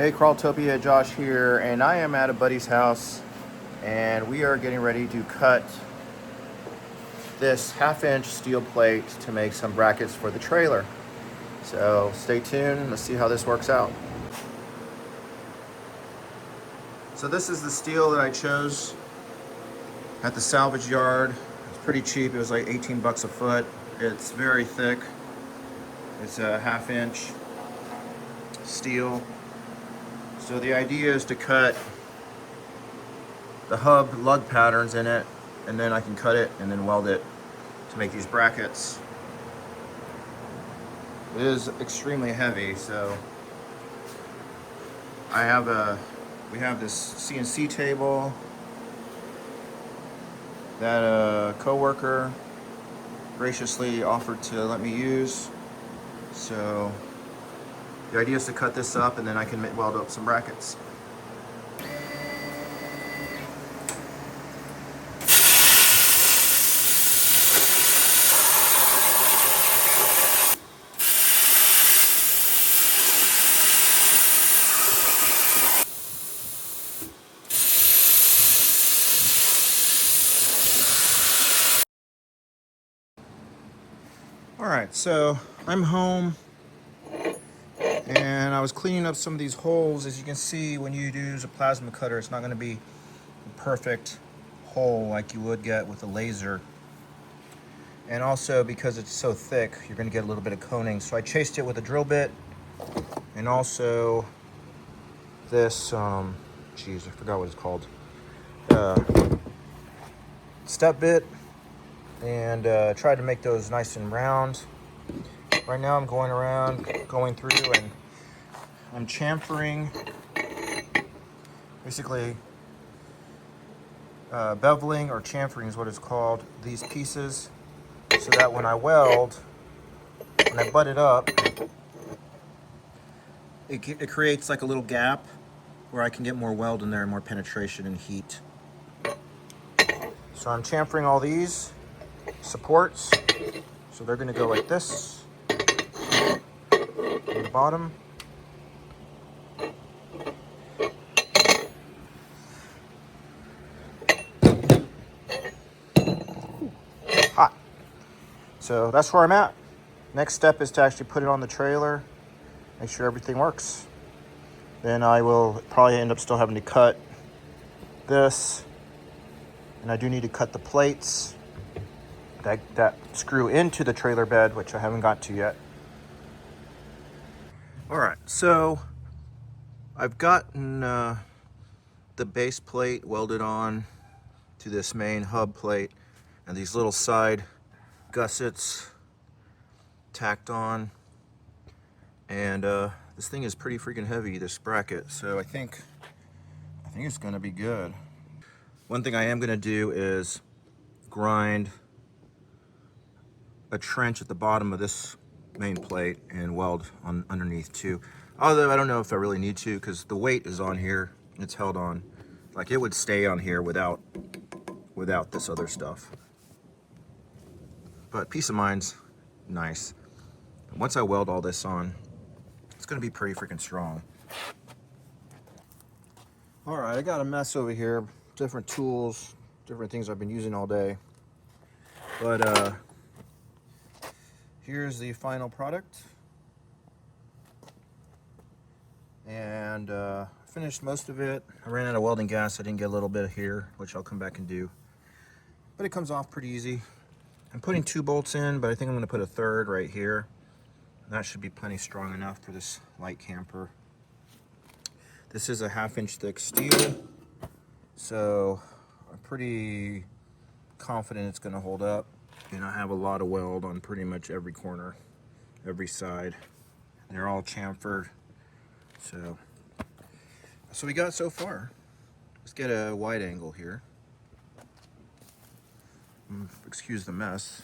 Hey, Crawltopia, Josh here, and I am at a buddy's house, and we are getting ready to cut this half-inch steel plate to make some brackets for the trailer. So stay tuned, let's see how this works out. So this is the steel that I chose at the salvage yard. It's pretty cheap, it was like 18 bucks a foot. It's very thick. It's a half-inch steel. So the idea is to cut the hub lug patterns in it, and then I can cut it and then weld it to make these brackets. It is extremely heavy, so we have this CNC table that a coworker graciously offered to let me use. So the idea is to cut this up and then I can weld up some brackets. All right, so I'm home and I was cleaning up some of these holes. As you can see, when you use a plasma cutter, it's not going to be a perfect hole like you would get with a laser. And also because it's so thick, you're going to get a little bit of coning. So I chased it with a drill bit, and also this, geez, I forgot what it's called, step bit, and tried to make those nice and round. Right now I'm going around, going through, and I'm chamfering, basically beveling or chamfering is what it's called, these pieces, so that when I weld, when I butt it up, it creates like a little gap where I can get more weld in there and more penetration and heat. So I'm chamfering all these supports, so they're going to go like this on the bottom. Hot. So that's where I'm at. Next step is to actually put it on the trailer, make sure everything works. Then I will probably end up still having to cut this, and I do need to cut the plates that screw into the trailer bed, which I haven't got to yet. All right, so I've gotten the base plate welded on to this main hub plate, and these little side gussets tacked on, and this thing is pretty freaking heavy, this bracket, so I think it's gonna be good. One thing I am gonna do is grind a trench at the bottom of this main plate and weld on underneath too. Although I don't know if I really need to, because the weight is on here, it's held on. Like, it would stay on here without this other stuff. But peace of mind's nice. And once I weld all this on, it's gonna be pretty freaking strong. All right, I got a mess over here, different tools, different things I've been using all day. But here's the final product. And finished most of it. I ran out of welding gas. I didn't get a little bit here, which I'll come back and do. But it comes off pretty easy. I'm putting 2 bolts in, but I think I'm going to put a third right here. That should be plenty strong enough for this light camper. This is a 1/2-inch thick steel, so I'm pretty confident it's going to hold up. And I have a lot of weld on pretty much every corner, every side. They're all chamfered. So we got so far. Let's get a wide angle here. Excuse the mess.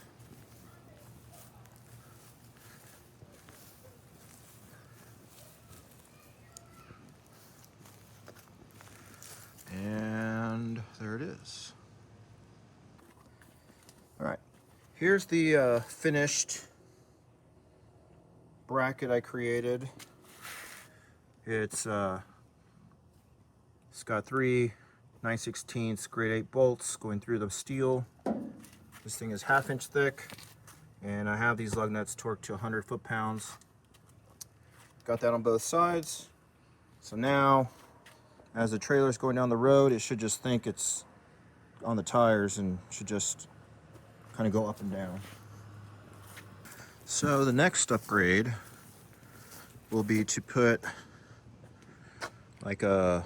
And there it is. All right, here's the finished bracket I created. It's got 3 9/16 grade 8 bolts going through the steel. This thing is 1/2 inch thick, and I have these lug nuts torqued to 100 foot-pounds. Got that on both sides. So now, as the trailer is going down the road, it should just think it's on the tires and should just kind of go up and down. So the next upgrade will be to put like a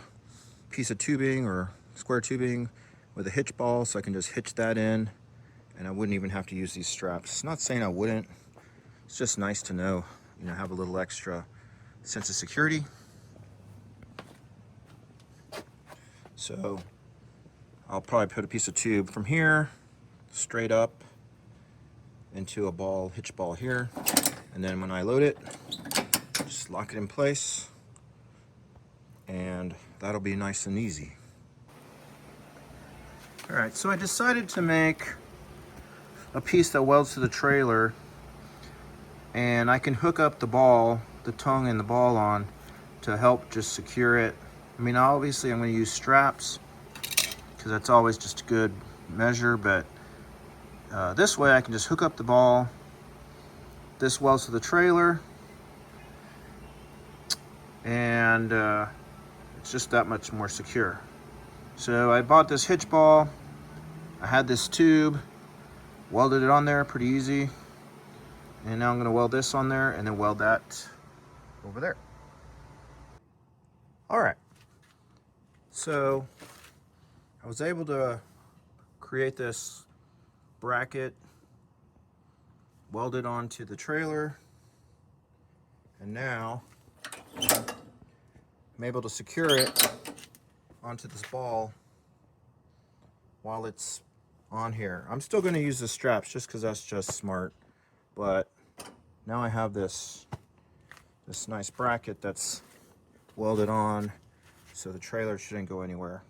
piece of tubing or square tubing with a hitch ball, so I can just hitch that in and I wouldn't even have to use these straps. Not saying I wouldn't, it's just nice to know, you know, have a little extra sense of security. So I'll probably put a piece of tube from here straight up into a ball, hitch ball here, and then when I load it, just lock it in place, and that'll be nice and easy. All right, so I decided to make a piece that welds to the trailer, and I can hook up the ball, the tongue and the ball on to help just secure it. I mean, obviously I'm going to use straps because that's always just a good measure, but this way I can just hook up the ball. This welds to the trailer, and it's just that much more secure. So I bought this hitch ball, I had this tube, welded it on there pretty easy, and now I'm going to weld this on there and then weld that over there. All right, so I was able to create this bracket, weld it onto the trailer, and now I'm able to secure it onto this ball while it's on here. I'm still going to use the straps just because that's just smart, but now I have this nice bracket that's welded on, so the trailer shouldn't go anywhere.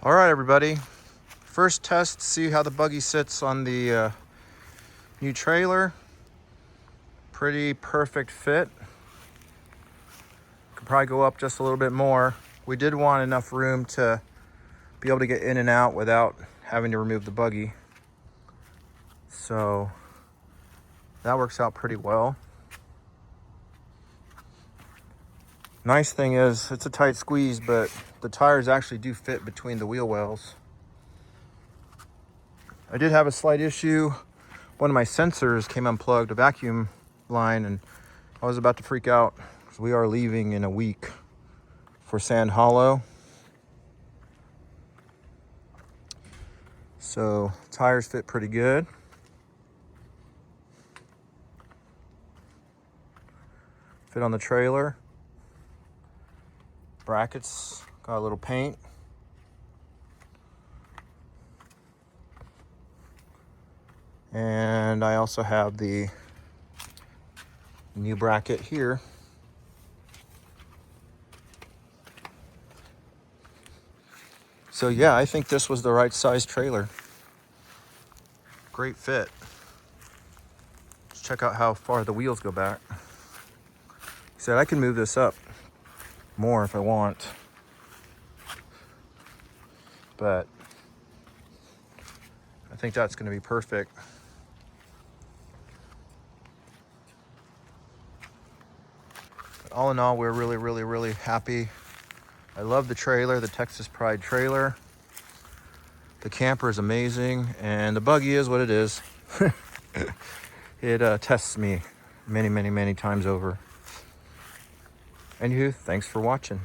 All right, everybody. First test, see how the buggy sits on the new trailer. Pretty perfect fit. Could probably go up just a little bit more. We did want enough room to be able to get in and out without having to remove the buggy. So that works out pretty well. Nice thing is it's a tight squeeze, but the tires actually do fit between the wheel wells. I did have a slight issue. One of my sensors came unplugged, a vacuum line, and I was about to freak out because we are leaving in a week for Sand Hollow. So tires fit pretty good. Fit on the trailer. Brackets, got a little paint. And I also have the new bracket here. So yeah, I think this was the right size trailer. Great fit. Let's check out how far the wheels go back. He said I can move this up more if I want, but I think that's going to be perfect. But all in all, we're really happy. I love the trailer, the Texas Pride trailer. The camper is amazing, and the buggy is what it is. It tests me many times over. Anywho, thanks for watching.